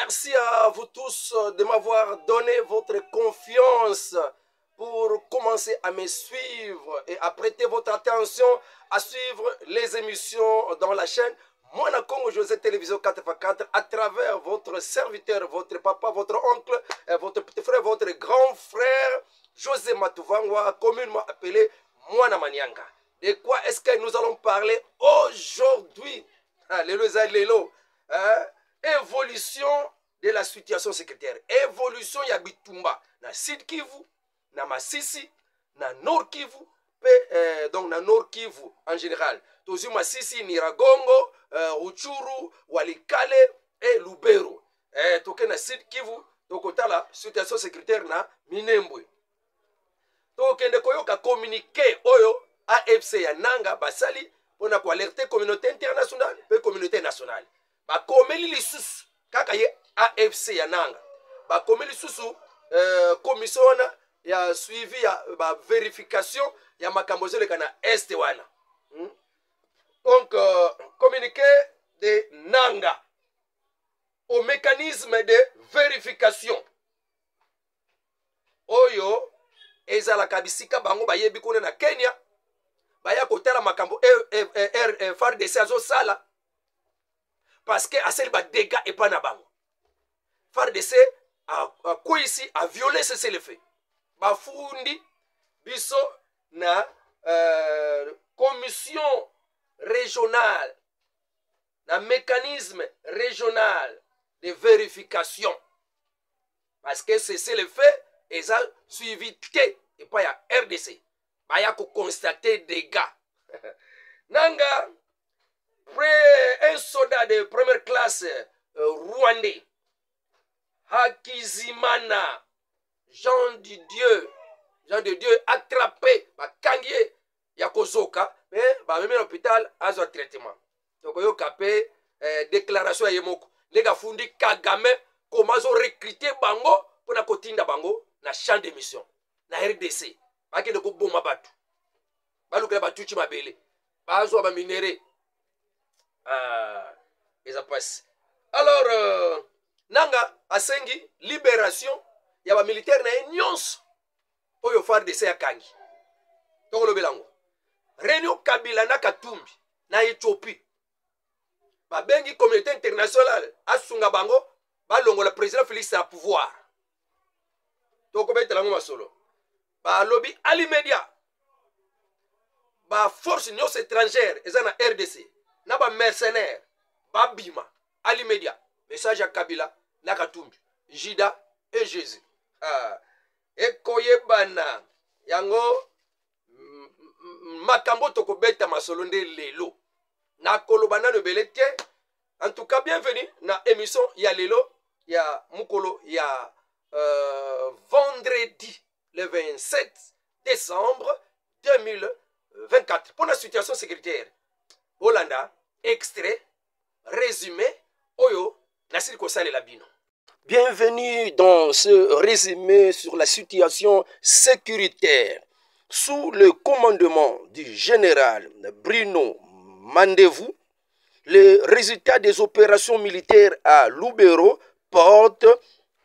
Merci à vous tous de m'avoir donné votre confiance pour commencer à me suivre et à prêter votre attention à suivre les émissions dans la chaîne Mwana Congo José Télévision 4x4 à travers votre serviteur, votre papa, votre oncle, votre petit frère, votre grand frère José Matouvangwa, communément appelé Mwana Manianga. De quoi est-ce que nous allons parler aujourd'hui? Lelo, évolution de la situation sécuritaire, évolution ya Bitumba na Sud Kivu, na Masisi, na Nord Kivu, donc na Nord Kivu en général. Toujours Masisi, Niragongo, Uchuru, Walikale et Lubero. Toke na Sud Kivu, tokota la situation sécuritaire na Minembwe. Toke ndekoyoka communiqué oyo AFC ya Nanga basali pona ko alerter communauté internationale pe communauté nationale. Ba komeli lisusu kaka ye AFC ya Nanga. Ba komeli lisusu commission ya suivi ya ba vérification ya makambo zoleka na este wana. Donc communiqué de Nanga au mécanisme de vérification oyo ezala kabisika bango bayebi kuna na Kenya baya kotala makambo FARDC azo sala parce que aseli ba dégâts et pas na bango. FARDC a quoi ici a violé ce le fait. Ba fundi biso na commission régionale na mécanisme régional de vérification parce que c'est le fait et ça suivi et pas ya RDC baya ko constater des dégâts. Nanga un soldat de première classe rwandais Hakizimana Jean de Dieu attrapé bakangie ya kozoka mais ba même l'hôpital azo traitement. Donc yo kapé déclaration ya yemoko lega fundi Kagame comment zo recruter bango pona kotinda bango na champ de mission na RDC bakende ko bomba batu balukela batuchi mabele bazo ba minéré ça passe. Alors Nanga asengi libération ya ba militaire na nyonso oyo FARDC ya kangi tokolo belango Réunion Kabila na Katumbi na Ethiopie babengi communauté internationale asunga bango balongo la président Félix à pouvoir toko betela ngo masolo ba lobby alimedia ba force nyonso étrangère eza na RDC na ba mercenaires ba bima alimedia message à Kabila na Katumbi Jida et Jésus ekoyebana yango makambo toko beta masolo nde lelo na kolobana no belete. En tout cas bienvenue na émission ya lelo ya mukolo ya vendredi le 27 décembre 2024 pour la situation sécuritaire Hollanda extrait résumé oyo nasili kosale la bino. Bienvenue dans ce résumé sur la situation sécuritaire sous le commandement du général Bruno Mandevou. Les résultats des opérations militaires à Lubero portent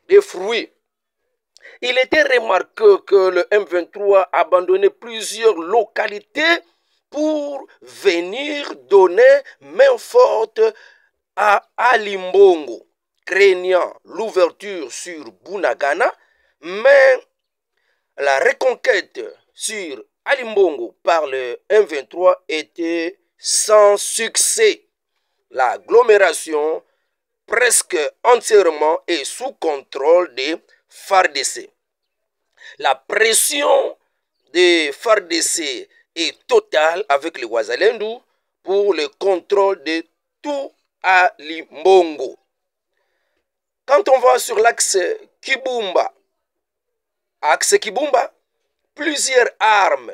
des fruits. Il était remarqué que le M23 a abandonné plusieurs localités pour venir donner main forte à Alimbongo, craignant l'ouverture sur Bunagana, mais la reconquête sur Alimbongo par le M23 était sans succès. L'agglomération presque entièrement est sous contrôle des FARDC. La pression des FARDC est totale avec les Ouazalendou pour le contrôle de tout Alimbongo. Quand on va sur l'axe Kibumba, plusieurs armes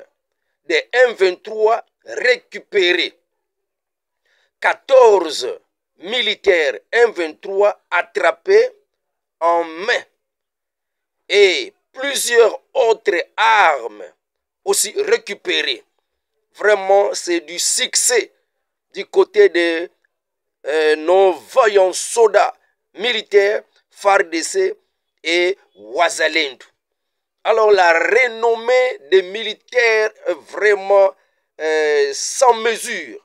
de M23 récupérées, 14 militaires M23 attrapés en main et plusieurs autres armes aussi récupérées. Vraiment, c'est du succès du côté de nos vaillants soldats militaires FARDC et Wazalendo. Alors la renommée des militaires est vraiment sans mesure.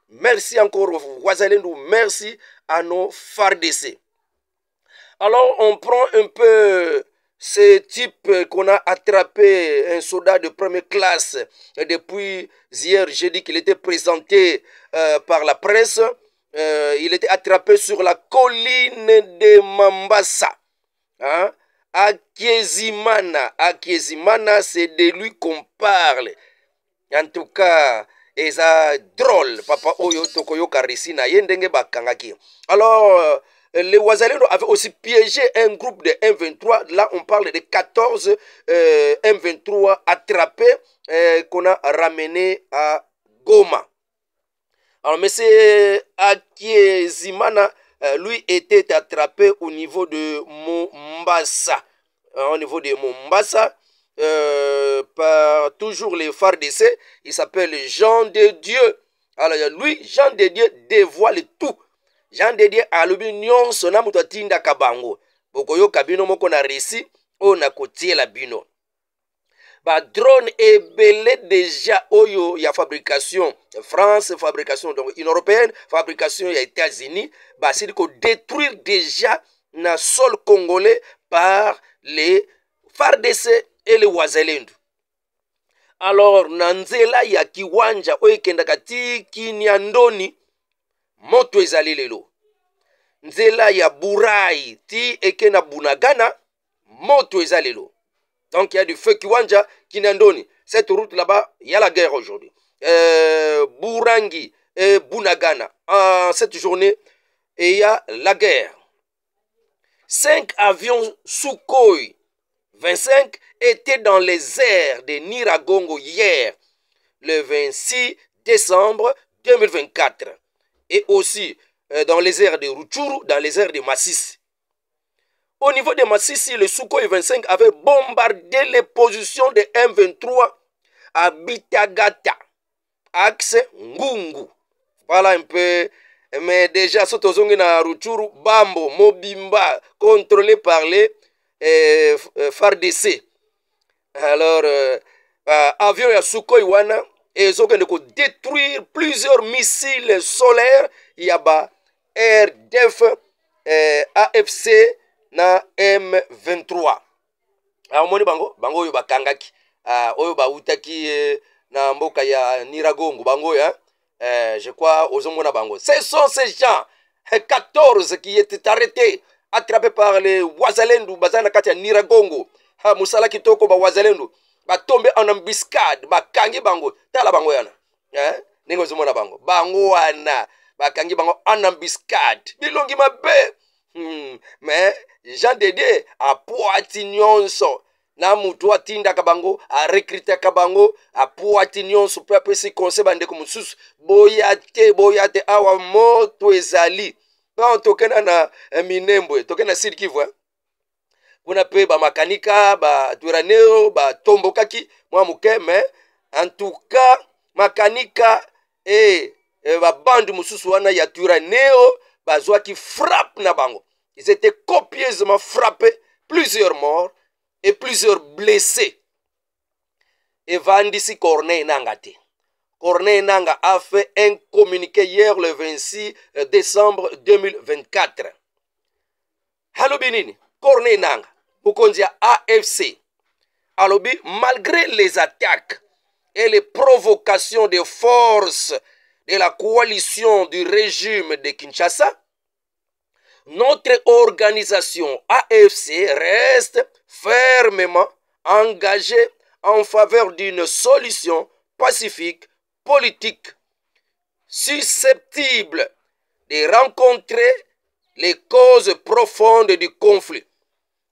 Merci encore Wazalendo, merci à nos FARDC. Alors on prend un peu ce type qu'on a attrapé, un soldat de première classe, depuis hier, j'ai dit qu'il était présenté par la presse. Il était attrapé sur la colline de Mambasa. Hein? À Kiezimana. À Kiezimana, c'est de lui qu'on parle. En tout cas, et ça drôle. Papa Oyo Tokoyo Karisina Yendenge Bakangaki. Alors, les Wazalendo avaient aussi piégé un groupe de M23. Là, on parle de 14 M23 attrapés qu'on a ramenés à Goma. Alors, M. Akiezimana, lui, était attrapé au niveau de Mombasa. Au niveau de Mombasa, par toujours les FARDC, il s'appelle Jean de Dieu. Alors, lui, Jean de Dieu dévoile tout. Jean de Dieu a l'opinion, son âme tinda kabango. Bokoyo kabino moko na récit, on a côté la bino. Ba drone est belé déjà oyo ya fabrication France, fabrication donc une européenne, fabrication ya États-Unis, ba c'est qu'on détruire déjà na sol congolais par les FARDC et les Wazalendo. Alors nanzela ya kiwanja oyo kendaka ti Kinyandoni moto ezali lelo. Nzela ya Burai ti ekena Bunagana moto ezali lelo. Donc il y a du feu Kiwanja, Kinandoni. Cette route là-bas, il y a la guerre aujourd'hui. Burangi et Bunagana. En cette journée, il y a la guerre. 5 avions Sukhoi 25 étaient dans les airs de Niragongo hier, le 26 décembre 2024. Et aussi dans les airs de Rutshuru, dans les airs de Masisi. Au niveau de Masisi, le Sukhoi 25 avait bombardé les positions de M23 à Bitagata, axe Ngungu. Voilà un peu. Mais déjà, Sotozongi na Rutshuru, Bambo, Mobimba, contrôlé par les FARDC. Alors, avion ya Sukhoi wana, ils ont détruire plusieurs missiles solaires. Il y a RDF, AFC, na M23. Alors moni bango oyo bakangaki oyo bautaki na mboka ya Niragongo bango ya je crois ozomona bango. Ce sont ces gens 14 qui étaient arrêtés, attrapés par les Wazalendo bazana kati ya Niragongo. Ha musala kitoko ba Wazalendo ba tomber en embuscade bakangi bango tala bango yana ningo ozomona bango wana bakangi bango en embuscade bilongi mabe. Mais Jean Dédé a poati nyonso na mutu atinda kabango a recruter kabango a poati nyonso pe apesi conseil bandeko mususu boyate awa moto ezali ba tokena na Minembwe tokena Sud Kivu kuna pe ba makanika ba turaneo ba tombokaki mwa muke. Mais en tout cas makanika ba bande mususu wana ya turaneo bazwa qui frappe na bango. Ils étaient copieusement frappés, plusieurs morts et plusieurs blessés. Et Vandisi Corneille Nangate. Corneille Nanga a fait un communiqué hier le 26 décembre 2024. Halobi nini? Corneille Nanga, Bukondia AFC. Halobi, malgré les attaques et les provocations des forces de la coalition du régime de Kinshasa, notre organisation AFC reste fermement engagée en faveur d'une solution pacifique, politique, susceptible de rencontrer les causes profondes du conflit.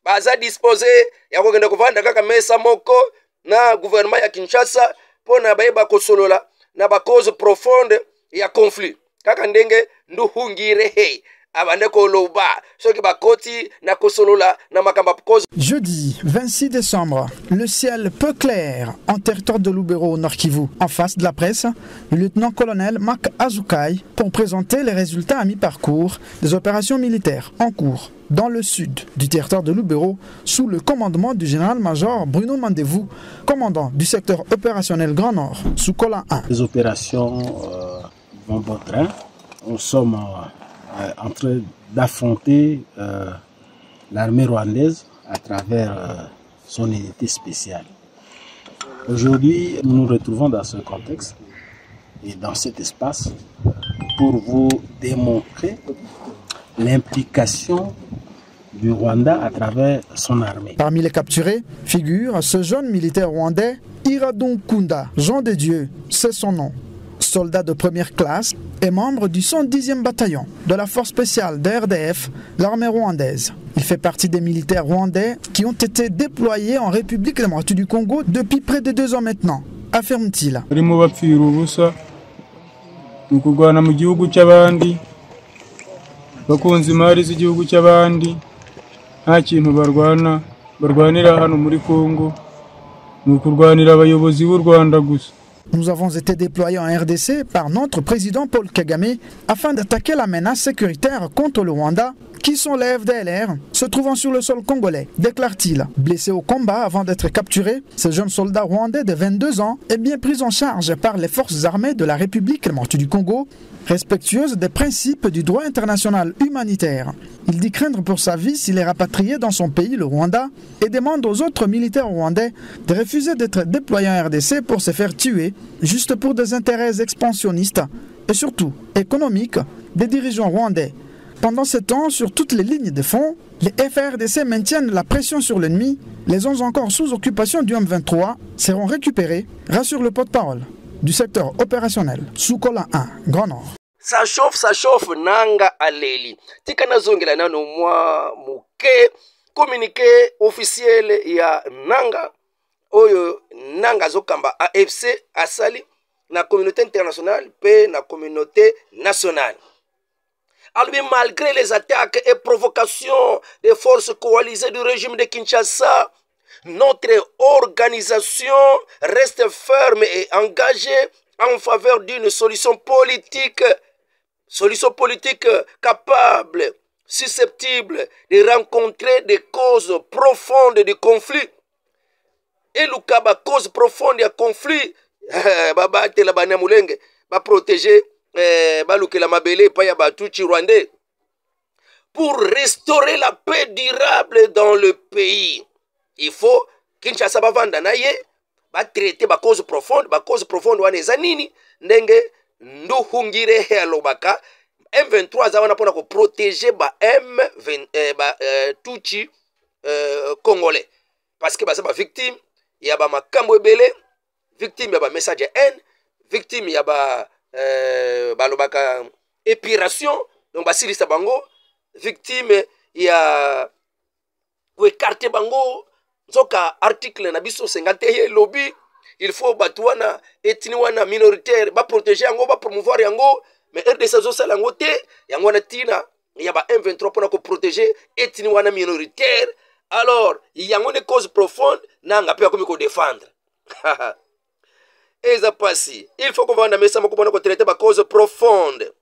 Baza disposé ya kokenda kovanda kaka mesa moko na gouvernement ya Kinshasa pona bayeba kosolola na ba cause profonde ya conflit. Kaka ndenge nduhungire Jeudi 26 décembre, le ciel peu clair en territoire de Lubero au Nord Kivu. En face de la presse, le lieutenant-colonel Marc Azukai pour présenter les résultats à mi-parcours des opérations militaires en cours dans le sud du territoire de Lubero sous le commandement du général-major Bruno Mandevou, commandant du secteur opérationnel Grand Nord sous Colin 1. Les opérations vont bon train. Nous sommes en train d'affronter l'armée rwandaise à travers son unité spéciale. Aujourd'hui, nous nous retrouvons dans ce contexte et dans cet espace pour vous démontrer l'implication du Rwanda à travers son armée. Parmi les capturés figure ce jeune militaire rwandais, Iradon Kunda, Jean de Dieu, c'est son nom. Soldat de première classe et membre du 110e bataillon de la force spéciale de RDF, l'armée rwandaise. Il fait partie des militaires rwandais qui ont été déployés en République démocratique du Congo depuis près de 2 ans maintenant, affirme-t-il. bakunze imari z'igihugu cy'abandi nta kintu barwanira hano muri Kongo ni ukurwanira abayobozi b'u Rwanda gusa. Nous avons été déployés en RDC par notre président Paul Kagame afin d'attaquer la menace sécuritaire contre le Rwanda qui sont les FDLR se trouvant sur le sol congolais, déclare-t-il. Blessé au combat avant d'être capturé, ce jeune soldat rwandais de 22 ans est bien pris en charge par les forces armées de la République démocratique du Congo, respectueuse des principes du droit international humanitaire. Il dit craindre pour sa vie s'il est rapatrié dans son pays, le Rwanda, et demande aux autres militaires rwandais de refuser d'être déployés en RDC pour se faire tuer, juste pour des intérêts expansionnistes et surtout économiques des dirigeants rwandais. Pendant ce temps, sur toutes les lignes de front, les FARDC maintiennent la pression sur l'ennemi. Les 11 encore sous occupation du M23 seront récupérés, rassure le porte-parole du secteur opérationnel Sukola 1, Grand Nord. Ça chauffe, nanga aleli. Tika nazongela nano mwa muke communiqué officiel ya nanga oyo nanga zokamba AFC asali na communauté internationale pe na communauté nationale. Alors, malgré les attaques et provocations des forces coalisées du régime de Kinshasa, notre organisation reste ferme et engagée en faveur d'une solution politique capable, susceptible de rencontrer des causes profondes du conflit. Et l'ukaba cause profonde du conflit, protéger pour restaurer la paix durable dans le pays. Il faut Kinshasa bavanda na ye ba traiter ba cause profonde wana ezanini ndenge nduhungire alobaka M23 za wana pona ko protéger ba Tutsi congolais parce que ba victime ya ba makambo ebele, victime ya ba message ya haine, victime ya ba balobaka épiration, donc basilisa bango, victime ya écarter bango nzoka article na biso 51 lobby, il faut batouana etni wana minoritaire ba protéger yango ba promouvoir yango, mais RDC zo sala yango te yango na tina ya ba M23 pona ko protéger etni wana minoritaire. Alors yango ne cause profonde nanga pe ko défendre. Il faut qu'on va traiter la cause profonde.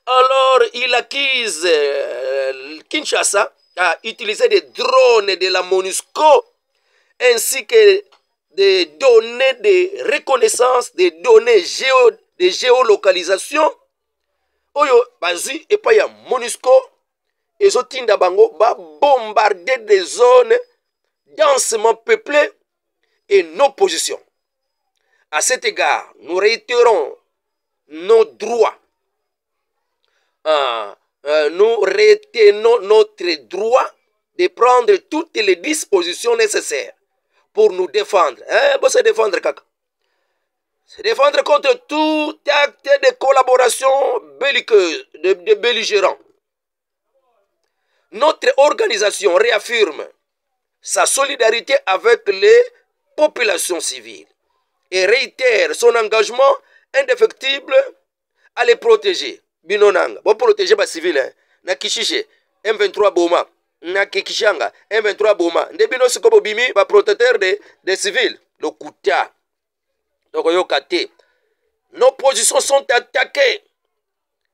Alors, il accuse Kinshasa à utiliser des drones de la MONUSCO ainsi que des données de reconnaissance, des données de géolocalisation. Oyo, bazi et pas ya MONUSCO et zotinda bango va bombarder des zones densément peuplées et nos positions. À cet égard, nous réitérons nos droits. Nous réitérons notre droit de prendre toutes les dispositions nécessaires pour nous défendre. Pour se défendre, kaka. Se défendre contre tout acte de collaboration belliqueuse, de belligérants. Notre organisation réaffirme sa solidarité avec les populations civiles et réitère son engagement indéfectible à les protéger, bino nanga bo protéger ba civil hein na Kishishe M23 boma na Kikishanga M23 boma nde bino sikobo bimi ba protecteur des civils le kuta donc yokate. Nos positions sont attaquées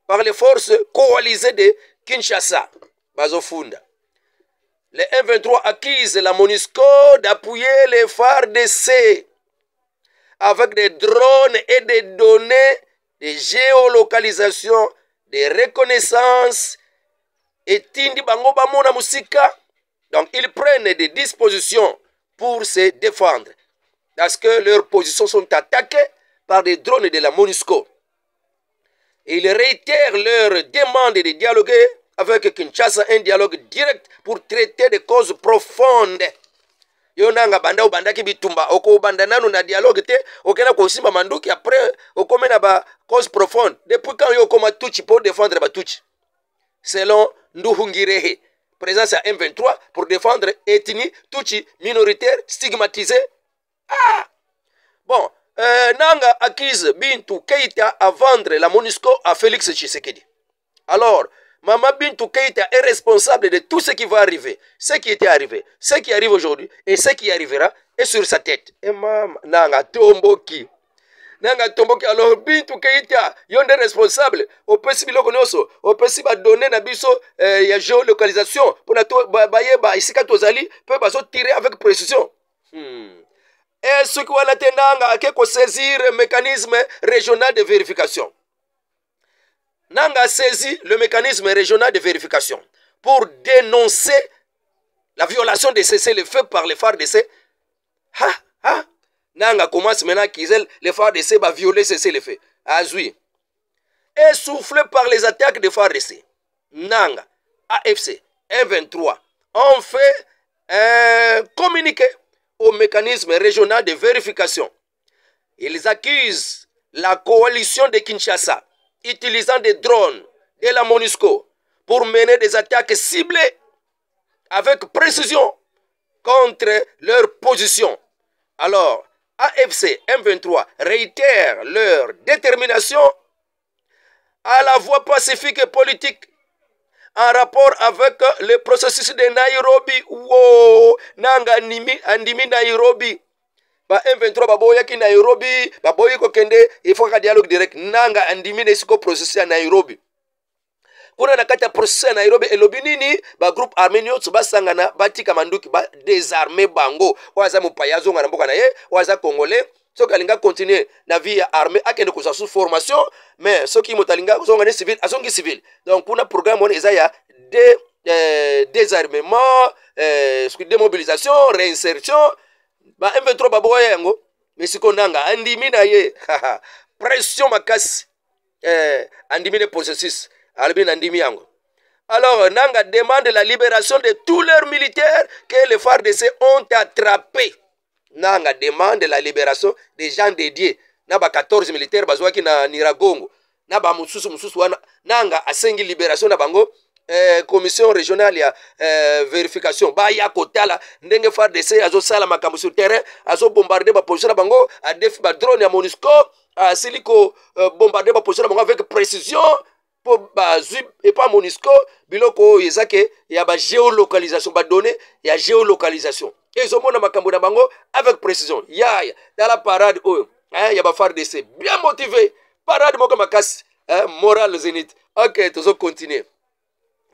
par les forces coalisées de Kinshasa bazofunda. Les M23 accusent la MONUSCO d'appuyer les FARDC avec des drones et des données de géolocalisation, de reconnaissance et tindi bango bamona musika. Donc ils prennent des dispositions pour se défendre parce que leurs positions sont attaquées par des drones de la MONUSCO. Et ils réitèrent leur demande de dialoguer avec Kinshasa, un dialogue direct pour traiter des causes profondes. Yonanga banda ubandaki bitumba oko banda nanu na dialogue te okena ko simba manduki après okomena ba cause profonde. Depuis quand yo koma tuchi pour défendre ba tuchi? Selon Nduhungirehe, présence à M23 pour défendre ethnie tuchi minoritaire stigmatisée. Ah bon, Nanga accuse Bintou Keïta à vendre la MONUSCO à Félix Tshisekedi. Alors, Maman Bintou Keïta est responsable de tout ce qui va arriver, ce qui était arrivé, ce qui arrive aujourd'hui et ce qui arrivera est sur sa tête. Et maman, Nanga Tomboki. Nanga Tomboki, alors Bintou Keïta, yon est responsable. Au possible konoso, au possible donner na biso ya géolocalisation pour na to baye ba isika tozali peut baso tirer avec précision. Et ce qui va l'attendre à quelque saisir le mécanisme régional de vérification. Nanga saisi le mécanisme régional de vérification pour dénoncer la violation des cessez-le-feu par les FARDC. Nanga commence maintenant qu'ils les FARDC va violer cessez-le-feu. Azui. Essoufflé par les attaques des FARDC. Nanga, AFC, M23 ont fait un communiqué au mécanisme régional de vérification. Ils accusent la coalition de Kinshasa utilisant des drones de la MONUSCO pour mener des attaques ciblées avec précision contre leur position. Alors, AFC M23 réitère leur détermination à la voie pacifique et politique en rapport avec le processus de Nairobi. Wow, Nanga andimi Nairobi. Ba M23 baboya ki Nairobi, baboyi ko kende, il faut ka dialogue direct. Nanga andimi nesiko processus à Nairobi. Kuna nakata processus à Nairobi elobi nini ba groupe arménien basangana batika manduki ba désarmer bango. Waza mupayazo ngana mboka na ye, waza congolais. So kalinga continuer na vie armée akende ko sous formation, mais ce qui motalinga zonga civil azongi civil. Donc kuna programme on ezaya de désarmement, démobilisation, réinsertion. Ba M23 baboya yango misiko nanga andimi na ye pression makasi andimi le processus albi andimi yango. Alors nanga demande la libération de tous leurs militaires que les FARDC ont attrapés. Nanga demande la libération des gens dédiés na ba 14 militaires bazwaki na Niragongo na ba mususu wana nanga asengi libération na bango. Commission régionale ya vérification ba ya kotala ndenge FARDC azo sala makambo sur terrain azo bombarder ba position na bango a défi ba drone ya MONUSCO a siliko bombarder ba position na bango avec précision pour ba zui et pas MONUSCO biloko yezake ya ba géolocalisation ba données ya géolocalisation et zo mona makambo na bango avec précision ya dans la parade ya ba FARDC bien motivé parade moko makasi moral zénith. OK, toujours continuer.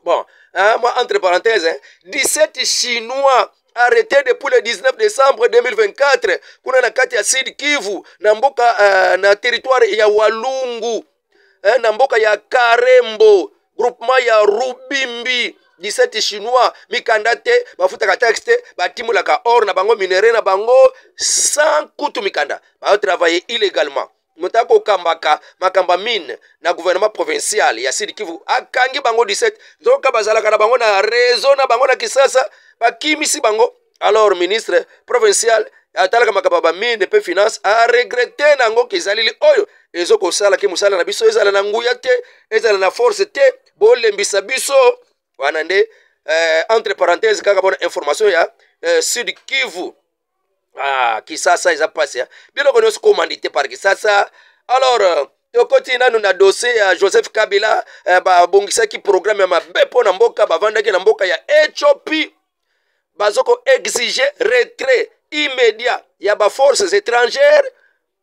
Bon, moi, entre parenthèses, 17 Chinois arrêtés depuis le 19 décembre 2024. Kuna na kati ya Sud Kivu, na mboka na territoire ya Walungu, na mboka ya Karembo, groupement ya Rubimbi. 17 Chinois, mikandate, bafuta texte, batimulaka or na bango minéré na bango, sans kutu mikanda. Ba travailler illégalement. Mutako kambaka makamba mine na gouvernement provincial ya Sud Kivu akangi bango 17 zoka bazalaka na bango na réseau na bango na Kisasa bakimisi bango. Alors ministre provincial atalaka makamba ba mine pe finance a regretté nango kizalili oyo ezoko sala ki musala na biso ezala na nguya te ezala na force te bolembisa biso wana nde entre parenthèses kaka bona information ya Sud Kivu. Kisasa ils a passé. Bien qu'on commandité par Kisasa. Alors, tokoti nanu na dossier ya Joseph Kabila babongisaki programme ya mabe mpo na mboka bavandaki na mboka ya Ethiopie bazoko exige retrait immédiat ya ba forces étrangères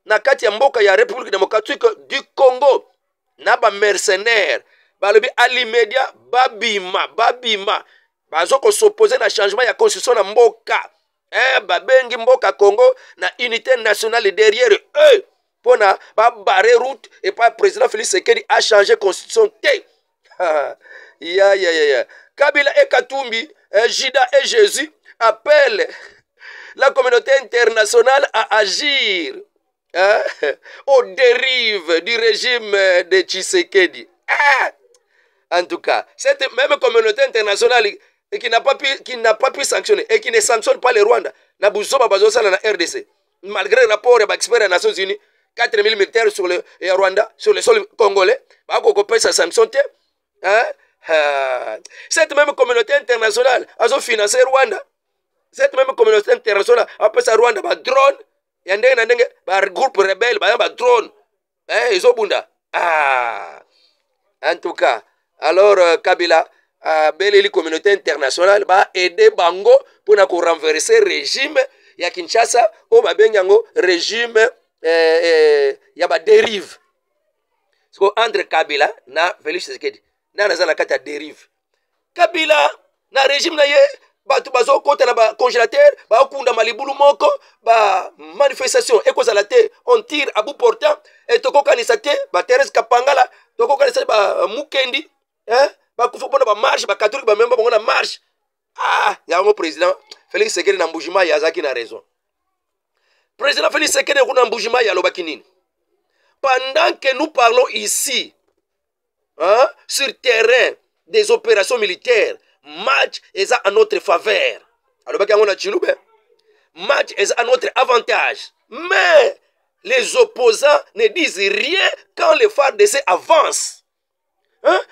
na kati ya mboka ya République démocratique du Congo na ba mercenaires balobi à l'immédiat babima bazoko s'opposer na changement ya constitution na mboka babengi mboka Congo na unité nationale derrière eux pona ba barrer route et pas président Félix Tshisekedi a changé constitution té ya Kabila et Katumbi Jida et Jésus appellent la communauté internationale à agir aux dérives du régime de Tshisekedi. En tout cas, cette même communauté internationale qui n'a pas pu sanctionner et qui ne sanctionne pas le Rwanda, na buzoba bazosala na RDC. Malgré le rapport des experts des Nations Unies, 4000 militaires sur le Rwanda, sur le sol congolais, sa sanction. Cette même communauté internationale a financé Rwanda. Cette même communauté internationale a appelé ça Rwanda ba drone. Yandenge ba groupe rebelle ba drone. Ils ont bunda. En tout cas, alors Kabila la communauté internationale va aider Bango pour renverser le régime ya Kinshasa ou babengango régime ya ba dérive. Entre Kabila na Félix Tshisekedi na nazala kati ya dérive. Kabila na régime na ye batu bazo kota na ba congélateur ba okunda malibulu moko ba manifestation ekozala te on tire à bout portant et tokokanisa te ba Thérèse Kapangala tokokanisa ba Mukendi ba kufa ba marche ba catholique ba memba bongo na marche yango président Félix Tshisekedi na Mbujima ya azaki na raison. Président Félix Tshisekedi kuna Mbujima ya lobaki nini? Pendant que nous parlons ici sur terrain des opérations militaires, match est à notre faveur. Alors, match est à notre avantage. Mais les opposants ne disent rien quand les FARDC avancent.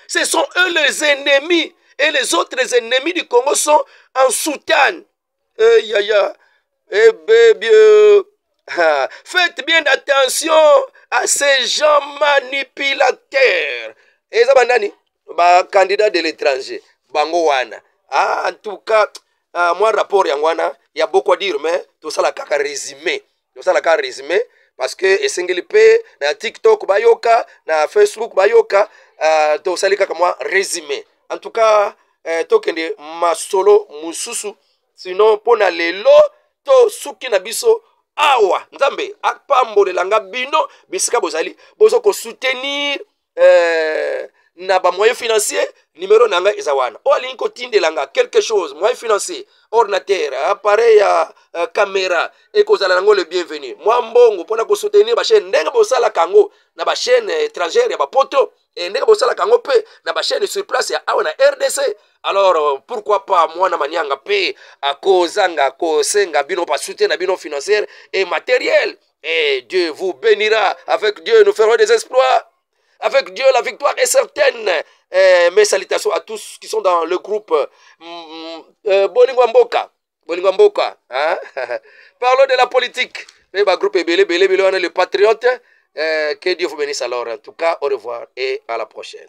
Ce sont eux les ennemis. Et les autres ennemis du Congo sont en soutane. Faites bien attention à ces gens manipulateurs. Et ça, candidat de l'étranger. Bango wana. En tout cas, moi, rapport yangwana, il y a beaucoup à dire, mais tout ça, la kaka résumé. Tout ça, la kaka résumé. Parce que, SNGLP, na TikTok, bayoka, na Facebook, bayoka, tout ça, kaka moi, résumé. En tout cas, tokende masolo mususu. Sinon, pona lelo, to suki na biso, awa. Nzambe, akpambo de langa bino, bisika bozali, bozo ko soutenir, na ba moyen financier numéro nanga ezawana o alingi kotindelanga quelque chose moyen financier ordinateur appareil caméra ekozala nango le bienvenu mwa mbongo mpona kosoutenir bachaîne ndenge bosala kango na bachaîne étrangère ya bapoto ndenge bosala kango mpe na bachaîne sur place ya awa na RDC. Alors pourquoi pas mwana manianga mpe akozanga kosenga bino pa soutien na bino financière et matériel, et Dieu vous bénira. Avec Dieu nous ferons des exploits. Avec Dieu, la victoire est certaine. Mes salutations à tous qui sont dans le groupe Bolingo Mboka. Parlons de la politique. Le groupe Bélé, on est le patriote. Que Dieu vous bénisse alors. En tout cas, au revoir et à la prochaine.